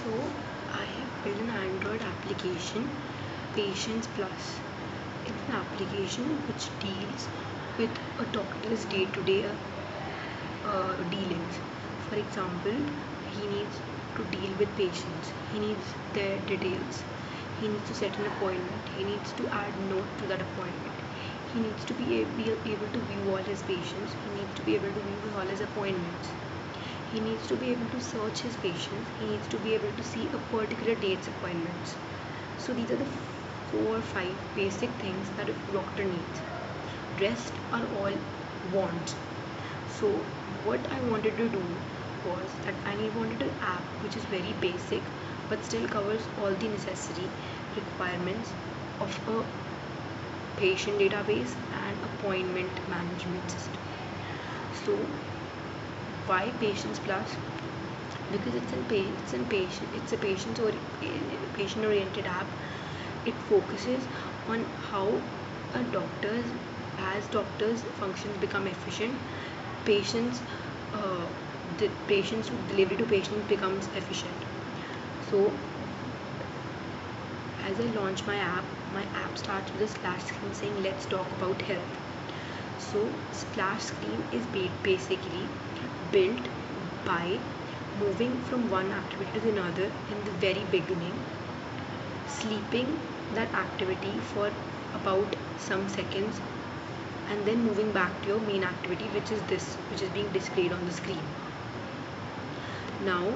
So I have built an Android application, Patients Plus. It's an application which deals with a doctor's day-to-day dealings. For example, he needs to deal with patients. He needs their details. He needs to set an appointment. He needs to add note to that appointment. He needs to be able to view all his patients. He needs to be able to view all his appointments. He needs to be able to search his patients. He needs to be able to see a particular date's appointments. So these are the 4 or 5 basic things that a doctor needs. Rest are all wants. So what I wanted to do was that I wanted an app which is very basic but still covers all the necessary requirements of a patient database and appointment management system. So why Patients Plus? Because it's a patient oriented app. It focuses on how a doctors as doctors functions become efficient. Patients the patients delivery to patients becomes efficient. So as I launch my app starts with a splash screen saying let's talk about health. So splash screen is basically built by moving from one activity to another in the very beginning, sleeping that activity for about some seconds, and then moving back to your main activity, which is being displayed on the screen. Now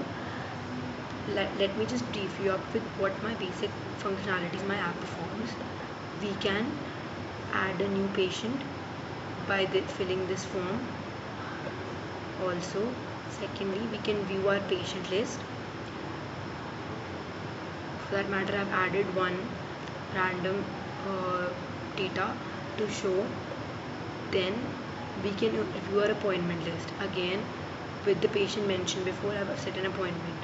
let me just brief you up with what my basic functionalities my app performs. We can add a new patient by filling this form. Also, secondly, we can view our patient list. For that matter, I've added one random data to show. Then we can view our appointment list again with the patient mentioned before. I've set an appointment.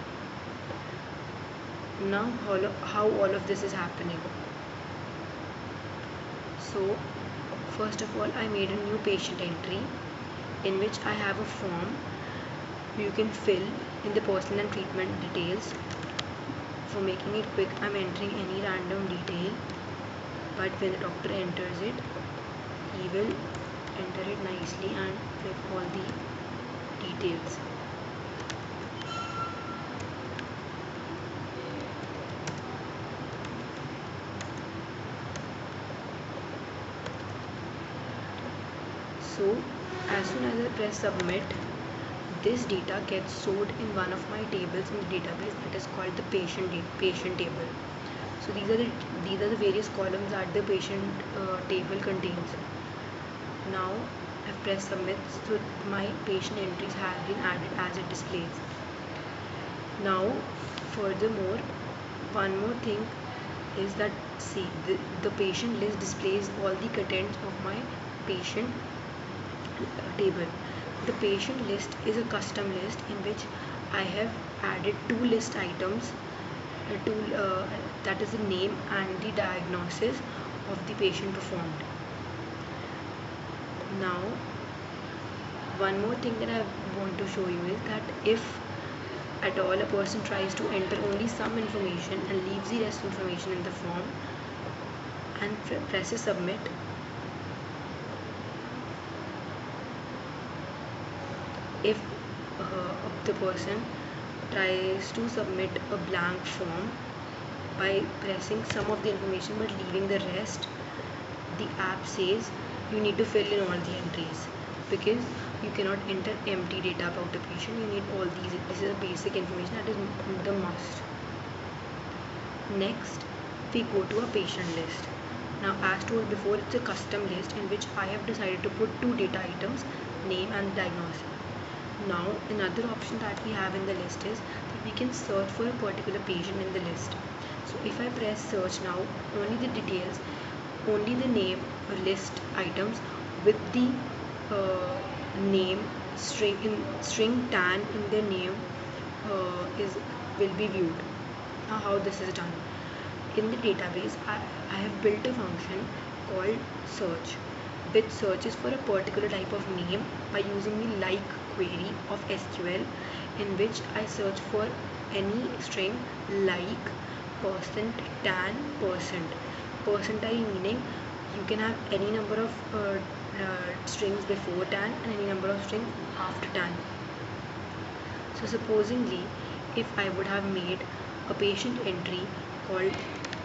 Now how all of this is happening. So first of all, I made a new patient entry in which I have a form you can fill in the personal and treatment details. For making it quick, I'm entering any random detail, but when the doctor enters it, he will enter it nicely and with all the details. So as soon as I press submit, this data gets stored in one of my tables in the database that is called the patient table. So these are the various columns that the patient table contains. Now I've pressed submit, so my patient entries have been added as it displays. Now furthermore, one more thing is that see the patient list displays all the contents of my patient table. The patient list is a custom list in which I have added 2 list items, that is the name and the diagnosis of the patient performed. Now one more thing that I want to show you is that if at all a person tries to enter only some information and leaves the rest information in the form and presses submit, if the person tries to submit a blank form by pressing some of the information but leaving the rest, the app says you need to fill in all the entries because you cannot enter empty data about the patient. You need all these. This is a basic information that is the must. Next, we go to a patient list. Now as told before, it's a custom list in which I have decided to put 2 data items, name and diagnosis. Now another option that we have in the list is that we can search for a particular patient in the list. So if I press search now, only the details, only the name or list items with the name string tan in their name will be viewed. Now how this is done. In the database, I have built a function called search, which searches for a particular type of name by using the like query of SQL, in which I search for any string like percent, tan, percent. Percentile meaning you can have any number of strings before tan and any number of strings after tan. So supposingly, if I would have made a patient entry called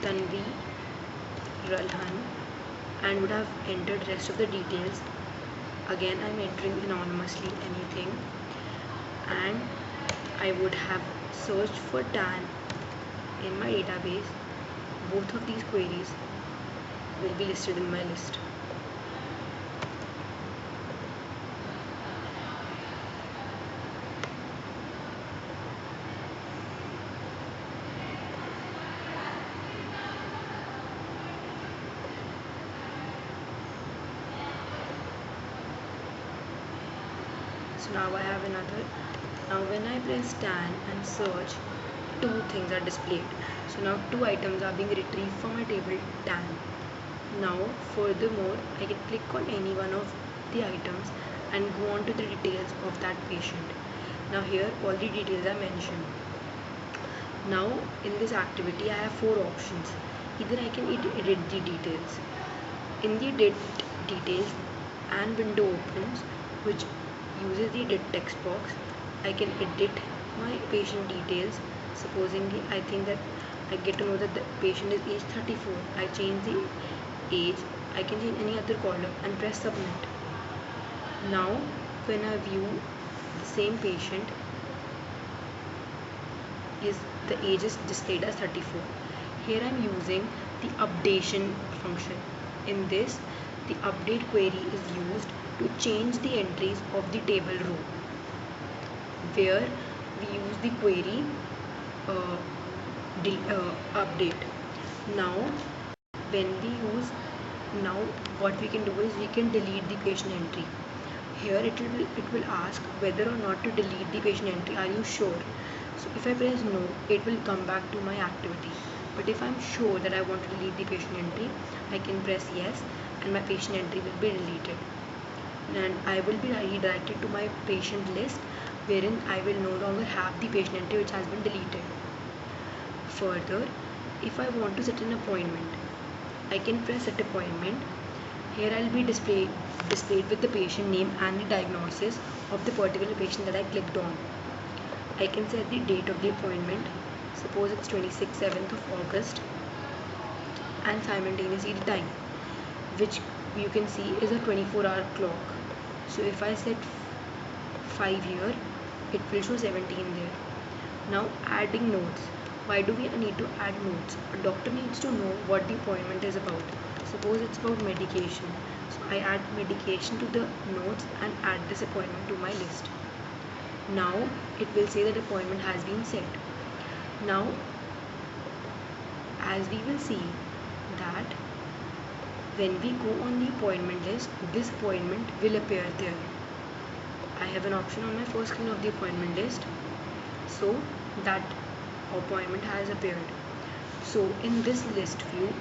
Tanvi Ralhan and would have entered rest of the details, again I'm entering anonymously anything, and I would have searched for tan in my database, both of these queries will be listed in my list. So now I have another. Now when I press tan and search, two things are displayed. So now two items are being retrieved from my table tan. Now furthermore, I can click on any one of the items and go on to the details of that patient. Now here all the details are mentioned. Now in this activity I have four options. Either I can edit the details. In the edit details, and window opens which uses the edit text box. I can edit my patient details. Supposingly I think that I get to know that the patient is age 34. I change the age. I can change any other column and press submit. Now when I view the same patient, the age is displayed as 34. Here I am using the updation function. In this, the update query is used to change the entries of the table row, where we use the query update. Now when we use, now what we can do is we can delete the patient entry. Here it will ask whether or not to delete the patient entry. Are you sure? So if I press no, it will come back to my activity. But if I'm sure that I want to delete the patient entry, I can press yes and my patient entry will be deleted. And I will be redirected to my patient list, wherein I will no longer have the patient entry which has been deleted. Further, if I want to set an appointment, I can press set appointment. Here I'll be displayed with the patient name and the diagnosis of the particular patient that I clicked on. I can set the date of the appointment. Suppose it's 7th of August, and simultaneously the time, which you can see is a 24-hour clock. So if I set 5 here, it will show 17 there. Now adding notes. Why do we need to add notes? A doctor needs to know what the appointment is about. Suppose it's about medication. So I add medication to the notes and add this appointment to my list. Now it will say that appointment has been set. Now as we will see that when we go on the appointment list, this appointment will appear there. I have an option on my first screen of the appointment list, so that appointment has appeared. So in this list view,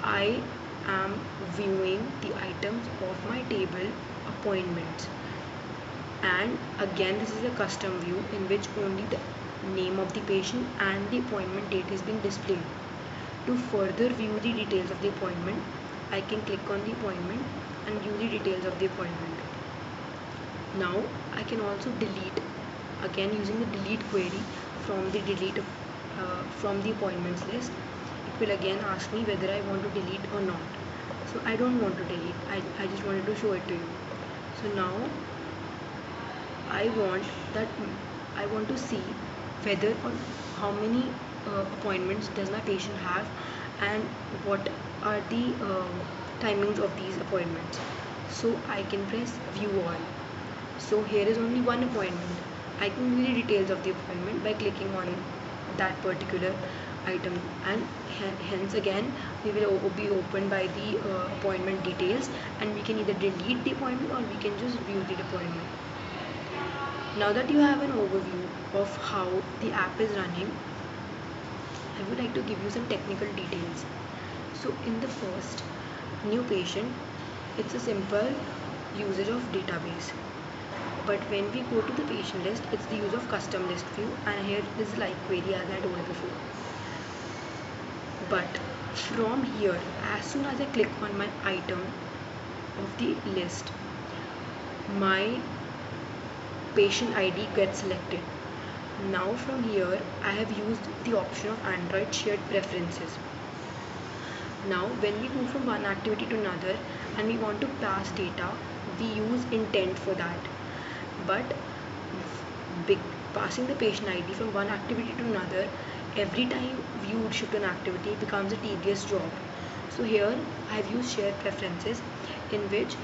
I am viewing the items of my table appointments, and again this is a custom view in which only the name of the patient and the appointment date is being displayed. To further view the details of the appointment, I can click on the appointment and view the details of the appointment. Now I can also delete, again using the delete query from the from the appointments list. It will again ask me whether I want to delete or not. So I don't want to delete. I just wanted to show it to you. So now I want to see whether or how many appointments does my patient have, and what are the timings of these appointments. So I can press view all. So here is only one appointment. I can view the details of the appointment by clicking on that particular item, and hence again we will be opened by the appointment details, and we can either delete the appointment or we can just view the appointment. Now that you have an overview of how the app is running, I would like to give you some technical details. So in the first, new patient, it's a simple usage of database. But when we go to the patient list, it's the use of custom list view, and here is like query as I told before. But from here, as soon as I click on my item of the list, my patient ID gets selected. Now from here, I have used the option of Android shared preferences. Now when we move from one activity to another and we want to pass data, we use intent for that. But passing the patient ID from one activity to another, every time we would shift an activity, becomes a tedious job. So here I have used shared preferences, in which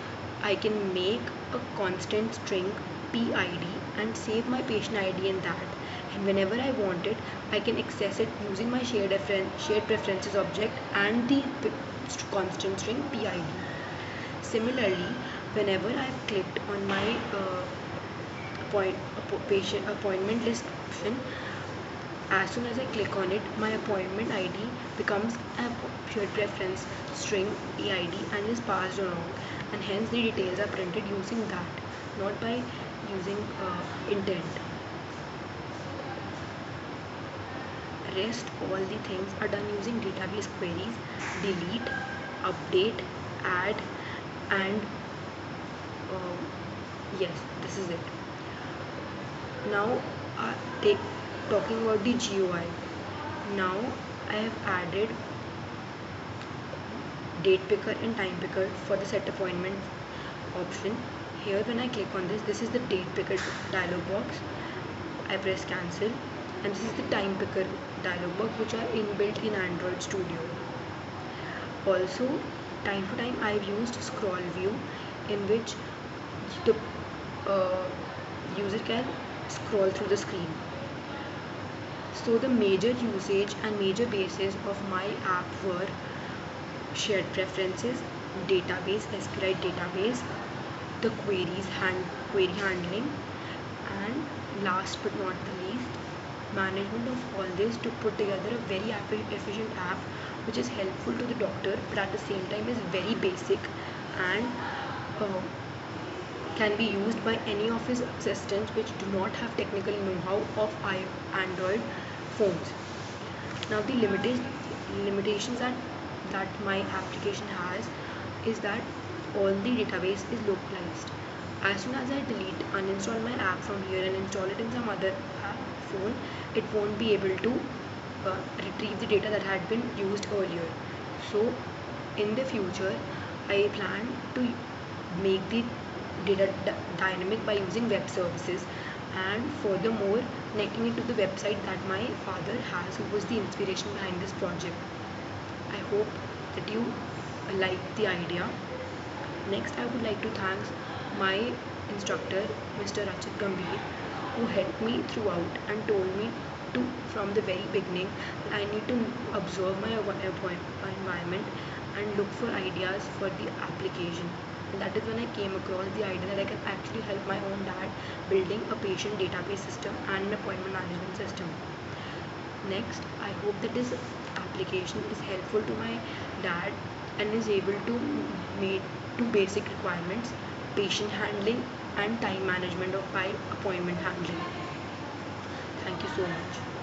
I can make a constant string PID and save my patient ID in that, and whenever I want it, I can access it using my shared preferences object and the constant string PID. Similarly, whenever I've clicked on my patient appointment list option, as soon as I click on it, my appointment ID becomes a shared preference string EID and is passed along, and hence the details are printed using that, not by using intent. Rest all the things are done using database queries: delete, update, add, and yes, this is it. Now talking about the GUI. Now I have added date picker and time picker for the set appointment option. Here when I click on this is the date picker dialog box. I press cancel, and this is the time picker dialog box, which are inbuilt in Android Studio. Also, time to time I have used scroll view, in which the user can scroll through the screen. So the major usage and major bases of my app were shared preferences, database, SQLite database, the query handling, and last but not the least, management of all this to put together a very efficient app which is helpful to the doctor, but at the same time is very basic and can be used by any of his assistants which do not have technical know-how of Android phones. Now the limitations that my application has is that all the database is localized. As soon as I delete, uninstall my app from here and install it in some other phone, it won't be able to retrieve the data that had been used earlier. So in the future, I plan to make the data dynamic by using web services, and furthermore connecting it to the website that my father has, who was the inspiration behind this project. I hope that you like the idea. Next, I would like to thank my instructor, Mr. Rachit Gambhir, who helped me throughout and told me to, from the very beginning, that I need to observe my environment and look for ideas for the application. And that is when I came across the idea that I can actually help my own dad building a patient database system and an appointment management system. Next, I hope that this application is helpful to my dad and is able to meet two basic requirements: patient handling and time management of by appointment handling. Thank you so much.